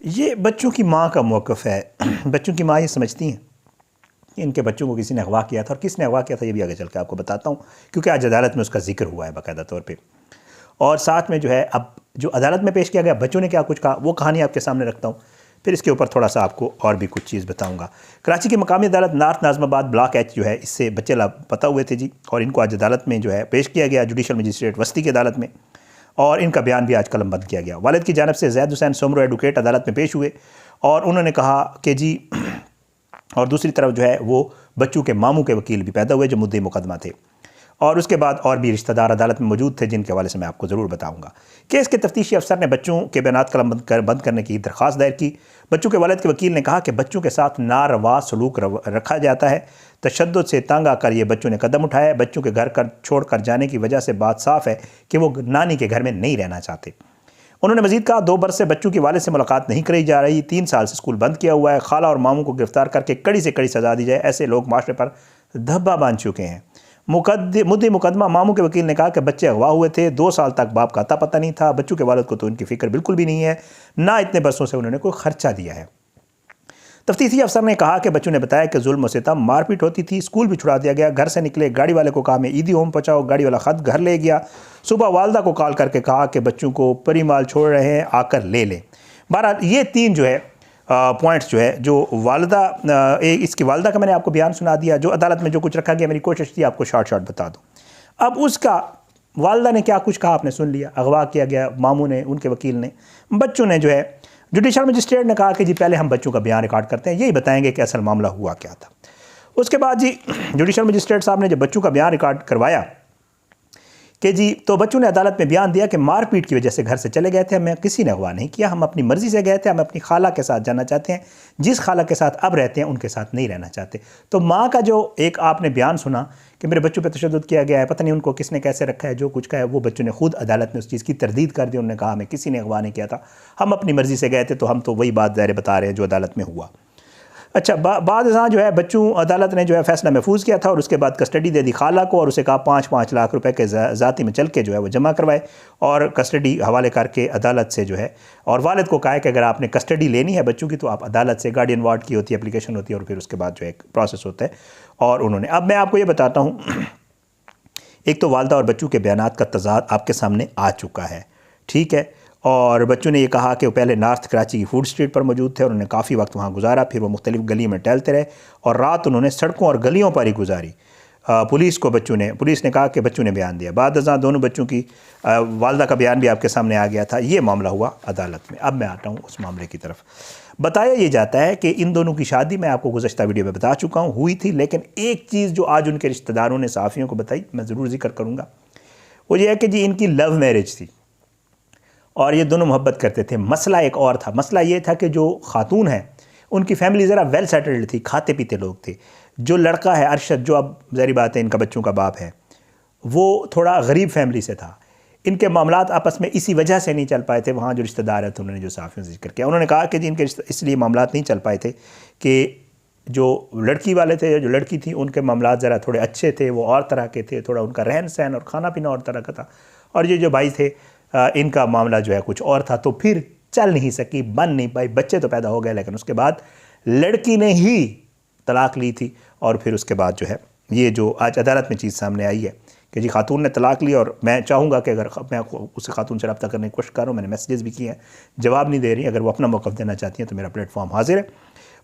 یہ بچوں کی ماں کا موقف ہے. بچوں کی ماں یہ سمجھتی ہیں کہ ان کے بچوں کو کسی نے اغوا کیا تھا، اور کس نے اغوا کیا تھا یہ بھی آگے چل کے آپ کو بتاتا ہوں، کیونکہ آج عدالت میں اس کا ذکر ہوا ہے باقاعدہ طور پہ. اور ساتھ میں جو ہے اب جو عدالت میں پیش کیا گیا بچوں نے کیا کچھ کہا وہ کہانی آپ کے سامنے رکھتا ہوں، پھر اس کے اوپر تھوڑا سا آپ کو اور بھی کچھ چیز بتاؤں گا. کراچی کی مقامی عدالت نارتھ ناظم آباد بلاک ایچ جو ہے اس سے بچے لاپتہ ہوئے تھے جی، اور ان کو آج عدالت میں جو ہے پیش کیا گیا جوڈیشل مجسٹریٹ وسطی کی عدالت میں، اور ان کا بیان بھی آج قلم بند کیا گیا. والد کی جانب سے زید حسین سمرو ایڈوکیٹ عدالت میں پیش ہوئے اور انہوں نے کہا کہ جی، اور دوسری طرف جو ہے وہ بچوں کے ماموں کے وکیل بھی پیدا ہوئے جو مدعی مقدمہ تھے، اور اس کے بعد اور بھی رشتہ دار عدالت میں موجود تھے جن کے حوالے سے میں آپ کو ضرور بتاؤں گا. کیس کے تفتیشی افسر نے بچوں کے بیانات قلم بند کرنے کی درخواست دائر کی. بچوں کے والد کے وکیل نے کہا کہ بچوں کے ساتھ ناروا سلوک رکھا جاتا ہے، تشدد سے تنگ آ کر یہ بچوں نے قدم اٹھایا ہے. بچوں کے گھر چھوڑ کر جانے کی وجہ سے بات صاف ہے کہ وہ نانی کے گھر میں نہیں رہنا چاہتے. انہوں نے مزید کہا 2 برس سے بچوں کی والد سے ملاقات نہیں کرائی جا رہی، 3 سال سے اسکول بند کیا ہوا ہے. خالہ اور ماموں کو گرفتار کر کے کڑی سے کڑی سزا دی جائے، ایسے لوگ معاشرے پر دھبا باندھ چکے ہیں. مدعی مقدمہ ماموں کے وکیل نے کہا کہ بچے اغوا ہوئے تھے، 2 سال تک باپ کا اتا پتہ نہیں تھا. بچوں کے والد کو تو ان کی فکر بالکل بھی نہیں ہے، نہ اتنے برسوں سے انہوں نے کوئی خرچہ دیا ہے. تفتیشی افسر نے کہا کہ بچوں نے بتایا کہ ظلم و ستم مار پیٹ ہوتی تھی، اسکول بھی چھڑا دیا گیا. گھر سے نکلے گاڑی والے کو کہا میں عیدی ہوم پہنچاؤ، گاڑی والا خط گھر لے گیا. صبح والدہ کو کال کر کے کہا کہ بچوں کو پری مال چھوڑ رہے ہیں، آ کر لے لیں. بہرحال یہ 3 جو ہے پوائنٹس جو ہے جو والدہ، اس کی والدہ کا میں نے آپ کو بیان سنا دیا، جو عدالت میں جو کچھ رکھا گیا میری کوشش تھی آپ کو شارٹ بتا دوں. اب اس کا والدہ نے کیا کچھ کہا آپ نے سن لیا، اغوا کیا گیا ماموں نے، ان کے وکیل نے. بچوں نے جو ہے جوڈیشل مجسٹریٹ نے کہا کہ جی پہلے ہم بچوں کا بیان ریکارڈ کرتے ہیں، یہی بتائیں گے کہ اصل معاملہ ہوا کیا تھا. اس کے بعد جی جوڈیشل مجسٹریٹ صاحب نے جب بچوں کا بیان ریکارڈ کروایا کہ جی، تو بچوں نے عدالت میں بیان دیا کہ مار پیٹ کی وجہ سے گھر سے چلے گئے تھے، ہمیں کسی نے اغوا نہیں کیا، ہم اپنی مرضی سے گئے تھے، ہم اپنی خالہ کے ساتھ جانا چاہتے ہیں، جس خالہ کے ساتھ اب رہتے ہیں ان کے ساتھ نہیں رہنا چاہتے. تو ماں کا جو ایک آپ نے بیان سنا کہ میرے بچوں پہ تشدد کیا گیا ہے، پتہ نہیں ان کو کس نے کیسے رکھا ہے، جو کچھ کہا ہے وہ بچوں نے خود عدالت میں اس چیز کی تردید کر دی. انہوں نے کہا ہمیں کسی نے اغوا نہیں کیا تھا، ہم اپنی مرضی سے گئے تھے. تو ہم تو وہی بات ظاہر بتا رہے ہیں جو عدالت میں ہوا. اچھا، بعد ازاں جو ہے بچوں عدالت نے جو ہے فیصلہ محفوظ کیا تھا، اور اس کے بعد کسٹڈی دے دی خالہ کو، اور اسے کہا 5 لاکھ روپے کے ذاتی میں چل کے جو ہے وہ جمع کروائے، اور کسٹڈی حوالے کر کے عدالت سے جو ہے، اور والد کو کہا ہے کہ اگر آپ نے کسٹڈی لینی ہے بچوں کی تو آپ عدالت سے گارڈین وارڈ کی ہوتی ہے، اپلیکیشن ہوتی ہے، اور پھر اس کے بعد جو ہے ایک پروسیس ہوتا ہے. اور انہوں نے، اب میں آپ کو یہ بتاتا ہوں، ایک تو والدہ اور بچوں کے بیانات کا تضاد آپ کے سامنے آ چکا ہے، ٹھیک ہے. اور بچوں نے یہ کہا کہ وہ پہلے نارتھ کراچی کی فوڈ اسٹریٹ پر موجود تھے، انہوں نے کافی وقت وہاں گزارا، پھر وہ مختلف گلیوں میں ٹہلتے رہے، اور رات انہوں نے سڑکوں اور گلیوں پر ہی گزاری. پولیس نے کہا کہ بچوں نے بیان دیا. بعد ازاں دونوں بچوں کی والدہ کا بیان بھی آپ کے سامنے آ گیا تھا. یہ معاملہ ہوا عدالت میں. اب میں آتا ہوں اس معاملے کی طرف. بتایا یہ جاتا ہے کہ ان دونوں کی شادی میں آپ کو گزشتہ ویڈیو میں بتا چکا ہوں ہوئی تھی، لیکن ایک چیز جو آج ان کے رشتہ داروں نے صحافیوں کو بتائی میں ضرور ذکر کروں گا، وہ یہ ہے کہ جی ان کی لو میرج تھی اور یہ دونوں محبت کرتے تھے. مسئلہ ایک اور تھا. مسئلہ یہ تھا کہ جو خاتون ہے ان کی فیملی ذرا ویل سیٹلڈ تھی، کھاتے پیتے لوگ تھے. جو لڑکا ہے ارشد، جو اب ظاہری بات ہے ان کا بچوں کا باپ ہے، وہ تھوڑا غریب فیملی سے تھا. ان کے معاملات آپس میں اسی وجہ سے نہیں چل پائے تھے. وہاں جو رشتہ دار ہیں انہوں نے جو صحافیوں سے ذکر کیا، انہوں نے کہا کہ جی ان کے اس لیے معاملات نہیں چل پائے تھے کہ جو لڑکی والے تھے، جو لڑکی تھی، ان کے معاملات ذرا تھوڑے اچھے تھے، وہ اور طرح کے تھے، تھوڑا ان کا رہن سہن اور کھانا پینا اور طرح کا تھا. اور یہ جو بھائی تھے ان کا معاملہ جو ہے کچھ اور تھا. تو پھر چل نہیں سکی، بن نہیں پائی. بچے تو پیدا ہو گئے، لیکن اس کے بعد لڑکی نے ہی طلاق لی تھی. اور پھر اس کے بعد جو ہے یہ جو آج عدالت میں چیز سامنے آئی ہے کہ جی خاتون نے طلاق لی. اور میں چاہوں گا کہ اگر میں اس خاتون سے رابطہ کرنے کی کوشش کر رہا ہوں، میں نے میسیجز بھی کیے ہیں، جواب نہیں دے رہی. اگر وہ اپنا موقف دینا چاہتی ہیں تو میرا پلیٹ فارم حاضر ہے.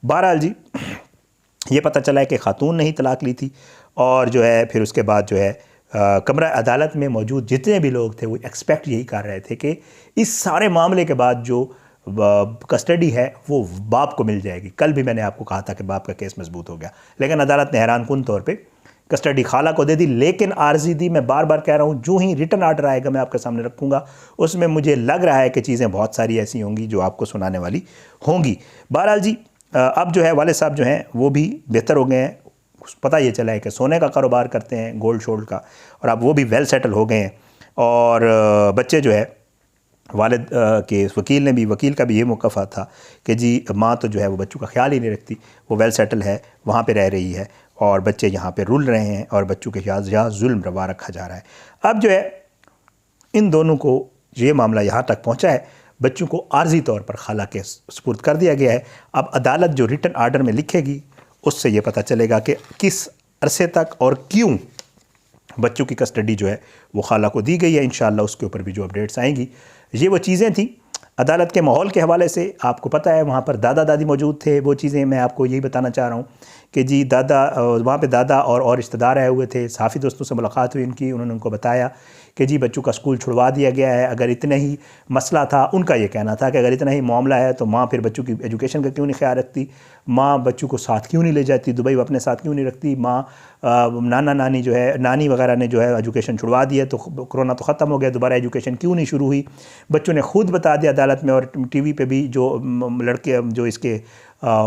بہرحال جی یہ پتہ چلا ہے کہ خاتون نے ہی طلاق لی تھی. اور جو ہے پھر اس کے بعد جو ہے کمرہ عدالت میں موجود جتنے بھی لوگ تھے وہ ایکسپیکٹ یہی کر رہے تھے کہ اس سارے معاملے کے بعد جو کسٹڈی ہے وہ باپ کو مل جائے گی. کل بھی میں نے آپ کو کہا تھا کہ باپ کا کیس مضبوط ہو گیا، لیکن عدالت نے حیران کن طور پہ کسٹڈی خالہ کو دے دی، لیکن عارضی دی. میں بار بار کہہ رہا ہوں جو ہی ریٹن آرڈر آئے گا میں آپ کے سامنے رکھوں گا. اس میں مجھے لگ رہا ہے کہ چیزیں بہت ساری ایسی ہوں گی جو آپ کو سنانے والی ہوں گی. بہرحال جی اب جو ہے والد صاحب جو ہیں وہ بھی بہتر ہو گئے ہیں. پتہ یہ چلا ہے کہ سونے کا کاروبار کرتے ہیں، گولڈ شولڈ کا، اور اب وہ بھی ویل سیٹل ہو گئے ہیں. اور بچے جو ہے والد کے وکیل کا بھی یہ موقف تھا کہ جی ماں تو جو ہے وہ بچوں کا خیال ہی نہیں رکھتی، وہ ویل سیٹل ہے، وہاں پہ رہ رہی ہے، اور بچے یہاں پہ رول رہے ہیں، اور بچوں کے یہاں ظلم روا رکھا جا رہا ہے. اب جو ہے ان دونوں کو یہ معاملہ یہاں تک پہنچا ہے. بچوں کو عارضی طور پر خالہ کے سپرد کر دیا گیا ہے۔ اب عدالت جو ریٹن آرڈر میں لکھے گی اس سے یہ پتہ چلے گا کہ کس عرصے تک اور کیوں بچوں کی کسٹڈی جو ہے وہ خالہ کو دی گئی ہے۔ انشاءاللہ اس کے اوپر بھی جو اپڈیٹس آئیں گی۔ یہ وہ چیزیں تھیں عدالت کے ماحول کے حوالے سے۔ آپ کو پتہ ہے وہاں پر دادا دادی موجود تھے، وہ چیزیں میں آپ کو یہی بتانا چاہ رہا ہوں کہ جی وہاں پہ دادا اور رشتہ دار آئے ہوئے تھے، صحافی دوستوں سے ملاقات ہوئی ان کی، انہوں نے ان کو بتایا کہ جی بچوں کا اسکول چھڑوا دیا گیا ہے۔ اگر اتنا ہی مسئلہ تھا، ان کا یہ کہنا تھا کہ اگر اتنا ہی معاملہ ہے تو ماں پھر بچوں کی ایجوکیشن کا کیوں نہیں خیال رکھتی، ماں بچوں کو ساتھ کیوں نہیں لے جاتی دبئی، وہ اپنے ساتھ کیوں نہیں رکھتی، ماں نانا نانی جو ہے نانی وغیرہ نے جو ہے ایجوکیشن چھڑوا دی ہے تو کرونا تو ختم ہو گیا، دوبارہ ایجوکیشن کیوں نہیں شروع ہوئی۔ بچوں نے خود بتا دیا عدالت میں اور ٹی وی پہ بھی جو لڑکے جو اس کے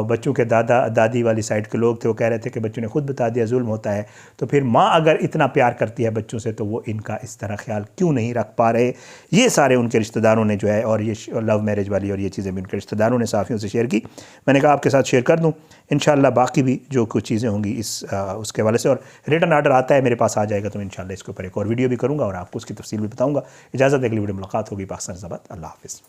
بچوں کے دادا دادی والی سائڈ کے لوگ تھے وہ کہہ رہے تھے کہ بچوں نے خود بتا دیا ظلم ہوتا ہے، تو پھر ماں اگر اتنا پیار کرتی ہے بچوں سے تو وہ ان کا اس طرح خیال کیوں نہیں رکھ پا رہے۔ یہ سارے ان کے رشتہ داروں نے جو ہے، اور یہ لو میرج والی اور یہ چیزیں بھی ان کے رشتہ داروں نے صحافیوں سے شیئر کی۔ میں نے کہا آپ کے ساتھ شیئر کر دوں، انشاءاللہ باقی بھی جو کچھ چیزیں ہوں گی اس کے حوالے سے، اور ریٹن آرڈر آتا ہے میرے پاس آ جائے گا تو میں انشاءاللہ اس کے اوپر ایک اور ویڈیو بھی کروں گا اور آپ کو اس کی تفصیل بھی بتاؤں گا۔ اجازت ہے، اگلی ویڈیو ملاقات ہوگی۔ پاکستان زندہ باد، اللہ حافظ۔